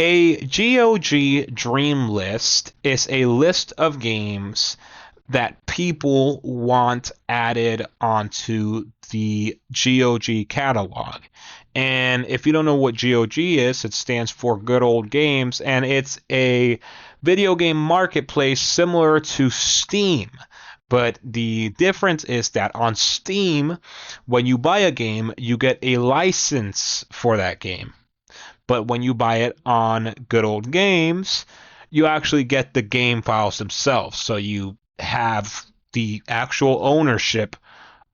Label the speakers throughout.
Speaker 1: A GOG Dreamlist is a list of games that people want added onto the GOG catalog. And if you don't know what GOG is, it stands for Good Old Games, and it's a video game marketplace similar to Steam. But the difference is that on Steam, when you buy a game, you get a license for that game. But when you buy it on Good Old Games, you actually get the game files themselves. So you have the actual ownership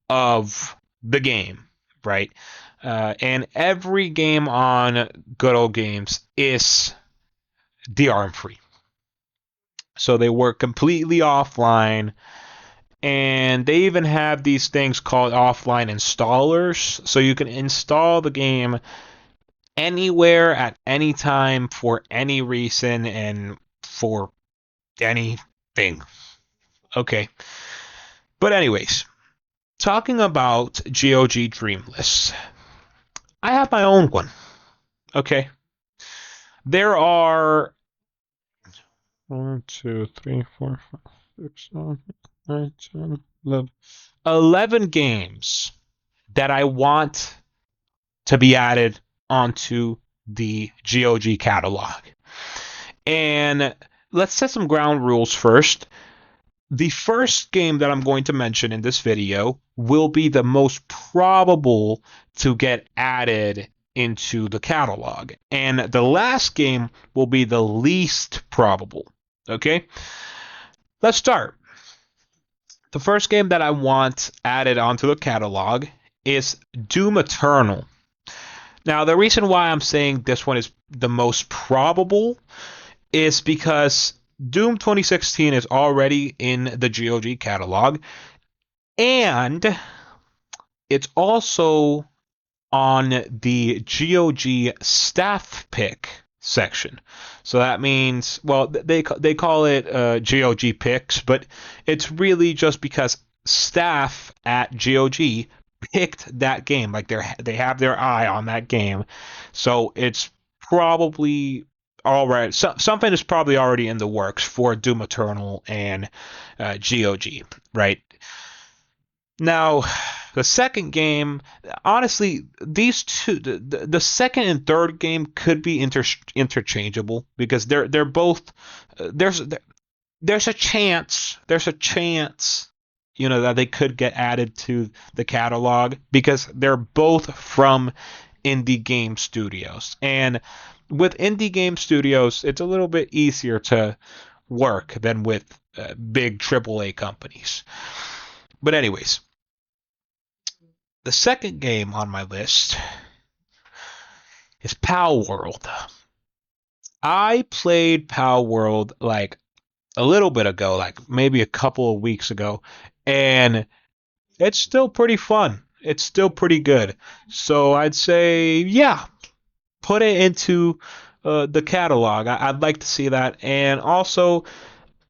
Speaker 1: of the game, right? And every game on Good Old Games is DRM free. So they work completely offline. And they even have these things called offline installers. So you can install the game anywhere at any time for any reason and for anything. Okay. But anyways, talking about GOG Dreamlist, I have my own one. Okay. There are 1, 2, 3, 4, 5, 6, 7, 8, 9, 10, 11 games that I want to be added onto the GOG catalog. And let's set some ground rules first. The first game that I'm going to mention in this video will be the most probable to get added into the catalog. And the last game will be the least probable. Okay? Let's start. The first game that I want added onto the catalog is Doom Eternal. Now, the reason why I'm saying this one is the most probable is because Doom 2016 is already in the GOG catalog, and it's also on the GOG staff pick section. So that means, well, they call it GOG picks, but it's really just because staff at GOG picked that game. Like they have their eye on that game, so it's probably all right. Something is probably already in the works for Doom Eternal and GOG, right? Now, the second game, honestly, these two, the second and third game could be interchangeable because they're both there's a chance that they could get added to the catalog because they're both from indie game studios. And with indie game studios, it's a little bit easier to work than with big AAA companies. But anyways, the second game on my list is Pal World. I played Pal World like a little bit ago, like maybe a couple of weeks ago, and it's still pretty fun. It's still pretty good. So I'd say, yeah, put it into the catalog. I'd like to see that. And also,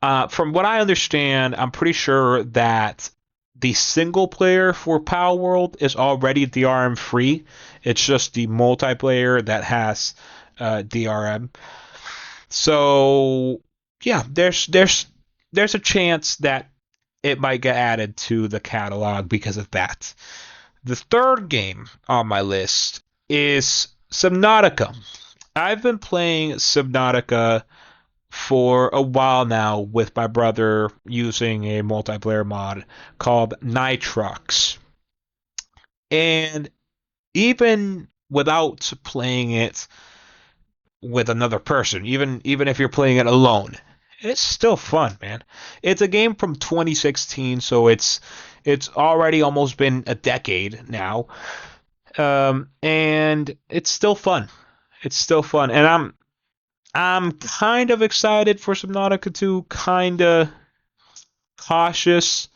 Speaker 1: from what I understand, I'm pretty sure that the single player for Pal World is already DRM free. It's just the multiplayer that has DRM. So yeah, there's a chance that it might get added to the catalog because of that. The third game on my list is Subnautica. I've been playing Subnautica for a while now with my brother using a multiplayer mod called Nitrox. And even without playing it with another person, even if you're playing it alone, it's still fun, man. It's a game from 2016, so it's already almost been a decade now, and it's still fun. It's still fun, and I'm kind of excited for Subnautica 2, kind of cautious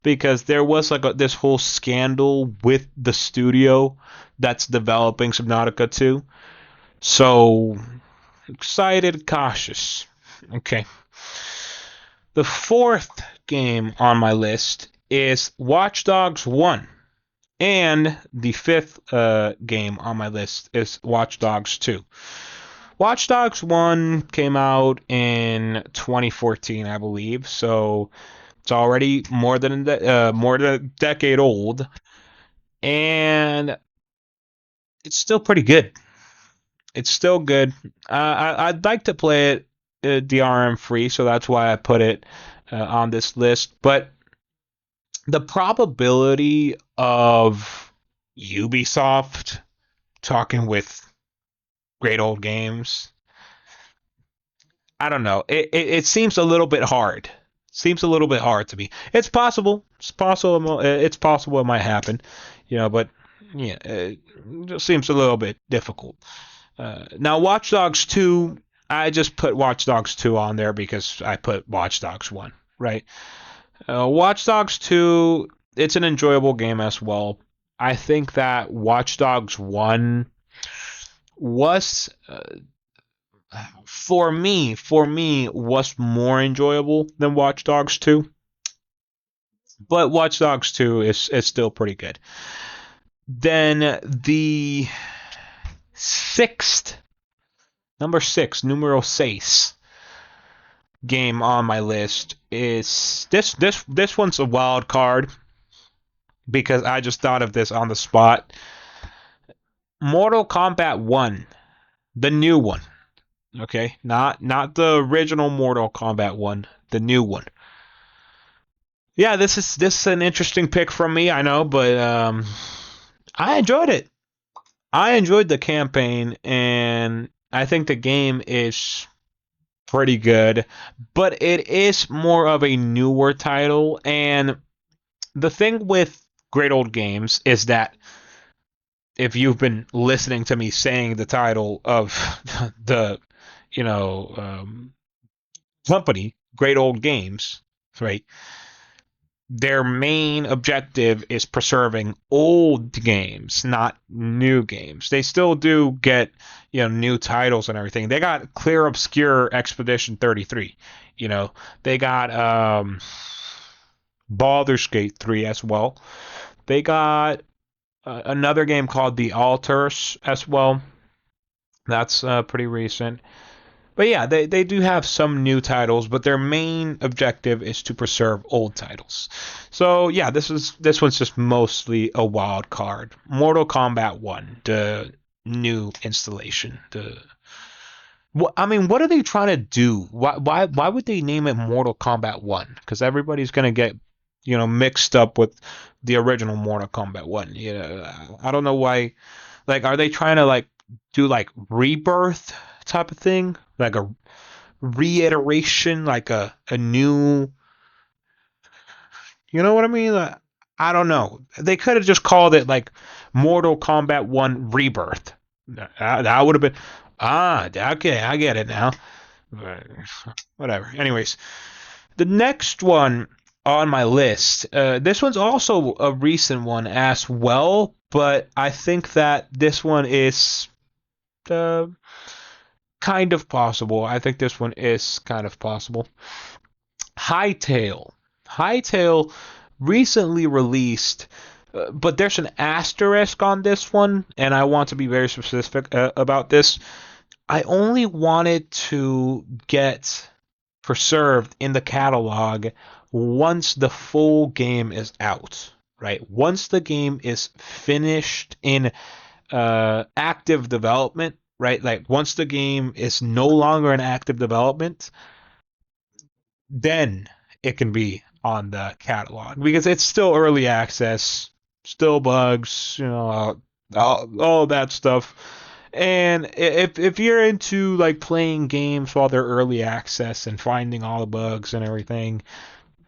Speaker 1: because there was like this whole scandal with the studio that's developing Subnautica 2. So excited, cautious. Okay. The fourth game on my list is Watch Dogs 1. And the fifth game on my list is Watch Dogs 2. Watch Dogs 1 came out in 2014, I believe. So it's already more than a decade old, and it's still pretty good. It's still good. I'd like to play it DRM free, so that's why I put it on this list. But the probability of Ubisoft talking with great old games, I don't know. It seems a little bit hard. Seems a little bit hard to me. It's possible. It's possible. It's possible it might happen. But yeah, it just seems a little bit difficult. Now, Watch Dogs 2, I just put Watch Dogs 2 on there because I put Watch Dogs 1, right? Watch Dogs 2, it's an enjoyable game as well. I think that Watch Dogs 1 was, for me, was more enjoyable than Watch Dogs 2. But Watch Dogs 2 is still pretty good. Then the sixth, number six, numero seis game on my list is this one's a wild card because I just thought of this on the spot. Mortal Kombat 1, the new one. Okay? Not the original Mortal Kombat 1, the new one. Yeah, this is an interesting pick from me, I know, but I enjoyed it. I enjoyed the campaign, and I think the game is pretty good, but it is more of a newer title. And the thing with great old games is that if you've been listening to me saying the title of the, you know, company, Great Old Games, right? Their main objective is preserving old games, not new games. They still do get, new titles and everything. They got Clear Obscure Expedition 33. They got Baldur's Gate 3 as well. They got another game called The Altars as well. That's pretty recent. But yeah, they do have some new titles, but their main objective is to preserve old titles. So yeah, this one's just mostly a wild card. Mortal Kombat 1, the new installation. What are they trying to do? Why would they name it Mortal Kombat 1? Because everybody's gonna get mixed up with the original Mortal Kombat 1. I don't know why. Like, are they trying to do rebirth type of thing, like a reiteration, like a new, you know what I mean? I don't know. They could have just called it like Mortal Kombat 1 Rebirth. That would have been okay. I get it now. Whatever. Anyways, the next one on my list. This one's also a recent one as well, but I think that this one is uh, kind of possible. I think this one is kind of possible. Hightail. Hightail recently released, but there's an asterisk on this one, and I want to be very specific about this. I only wanted to get preserved in the catalog once the full game is out, right? Once the game is finished in active development, right? Like once the game is no longer in active development, then it can be on the catalog because it's still early access, still bugs, all that stuff. And if you're into playing games while they're early access and finding all the bugs and everything,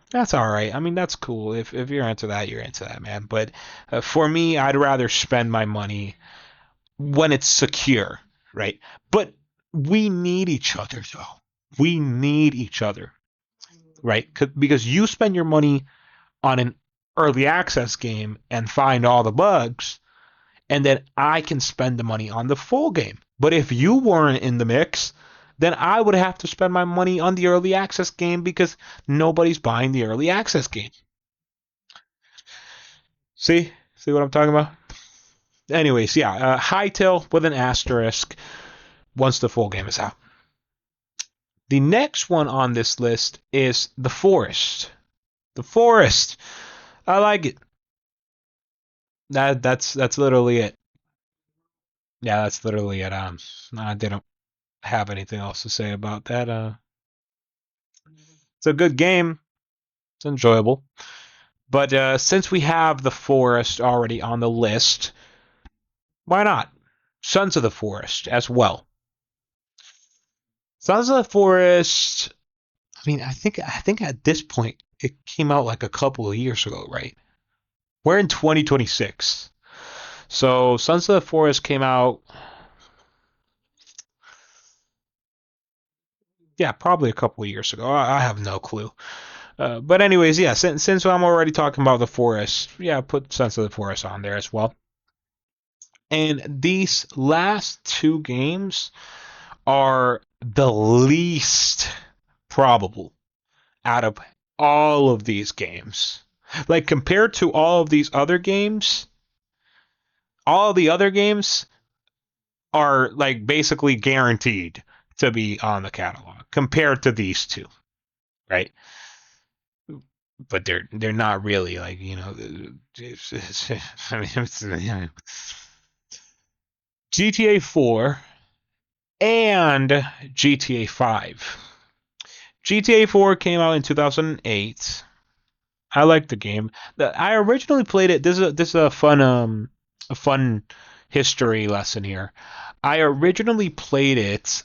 Speaker 1: that's all right. I mean, that's cool. If you're into that, you're into that, man. But for me, I'd rather spend my money when it's secure, right? But we need each other, though. We need each other, right? Because you spend your money on an early access game and find all the bugs, and then I can spend the money on the full game. But if you weren't in the mix, then I would have to spend my money on the early access game because nobody's buying the early access game. See what I'm talking about? Anyways, yeah, Hightail with an asterisk. once the full game is out. The next one on this list is The Forest. The Forest. I like it. That's literally it. Yeah, that's literally it. I didn't have anything else to say about that. It's a good game. It's enjoyable. But since we have The Forest already on the list, why not Sons of the Forest as well? Sons of the Forest. I mean, I think at this point it came out like a couple of years ago, right? We're in 2026. So Sons of the Forest came out, yeah, probably a couple of years ago. I have no clue. But anyways, yeah, since I'm already talking about the forest, yeah, put Sons of the Forest on there as well. And these last two games are the least probable out of all of these games. Like compared to all the other games are like basically guaranteed to be on the catalog compared to these two, right? But they're not really like I mean, GTA 4 and GTA 5. GTA 4 came out in 2008. I like the game. I originally played it. This is a fun history lesson here. I originally played it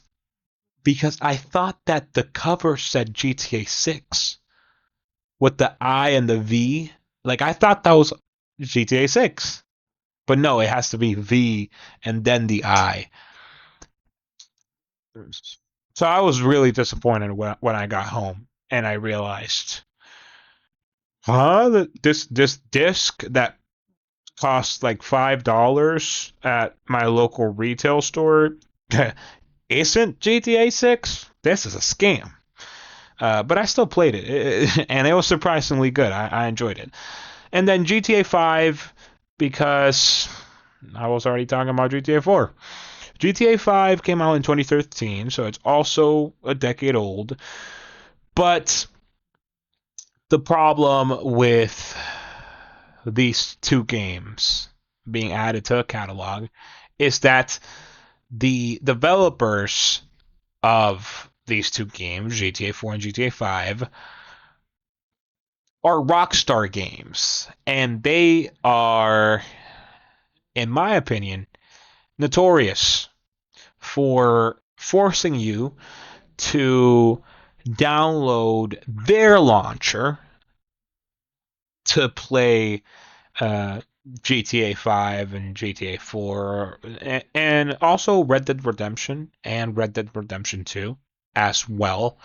Speaker 1: because I thought that the cover said GTA 6 with the I and the V. Like I thought that was GTA 6. But no, it has to be V and then the I. So I was really disappointed when I got home and I realized, huh? This disc that cost like $5 at my local retail store isn't GTA 6. This is a scam. But I still played it, and it was surprisingly good. I enjoyed it. And then GTA 5, because I was already talking about GTA 4. GTA 5 came out in 2013, so it's also a decade old. But the problem with these two games being added to a catalog is that the developers of these two games, GTA 4 and GTA 5, are Rockstar games. And they are, in my opinion, notorious for forcing you to download their launcher to play GTA 5 and GTA 4, and also Red Dead Redemption and Red Dead Redemption 2 as well.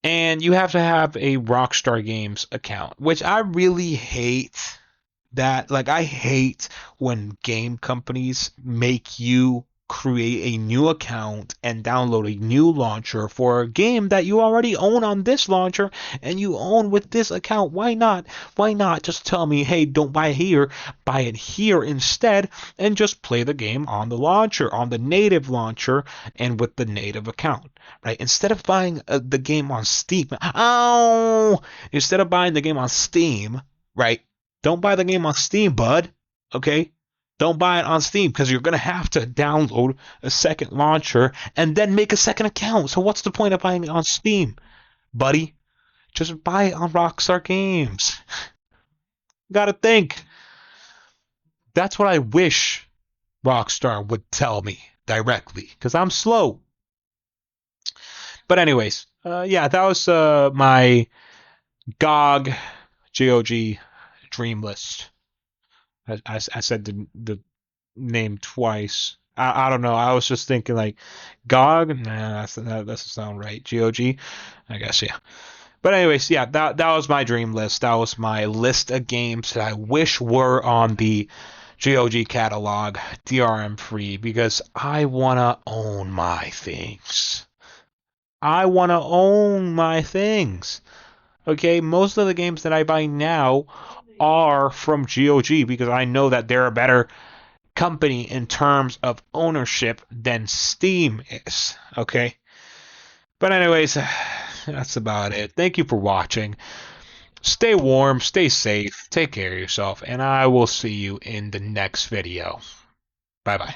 Speaker 1: And you have to have a Rockstar Games account, which I really hate. That, like, I hate when game companies make you create a new account and download a new launcher for a game that you already own on this launcher and you own with this account. Why not? Why not just tell me, hey, don't buy it here, buy it here instead, and just play the game on the launcher, on the native launcher, and with the native account, right? Instead of buying the game on Steam, instead of buying the game on Steam, right? Don't buy the game on Steam, bud. Okay? Don't buy it on Steam because you're going to have to download a second launcher and then make a second account. So what's the point of buying it on Steam, buddy? Just buy it on Rockstar Games. Gotta think. That's what I wish Rockstar would tell me directly because I'm slow. But anyways, yeah, that was my GOG Dreamlist. I said the name twice. I don't know. I was just thinking like GOG. Nah, that doesn't sound right. GOG. I guess yeah. But anyways, yeah, that was my dream list. That was my list of games that I wish were on the GOG catalog, DRM free, because I wanna own my things. I wanna own my things. Okay, most of the games that I buy now are from GOG because I know that they're a better company in terms of ownership than Steam is. Okay? But anyways, that's about it. Thank you for watching. Stay warm, stay safe, take care of yourself, and I will see you in the next video. Bye-bye.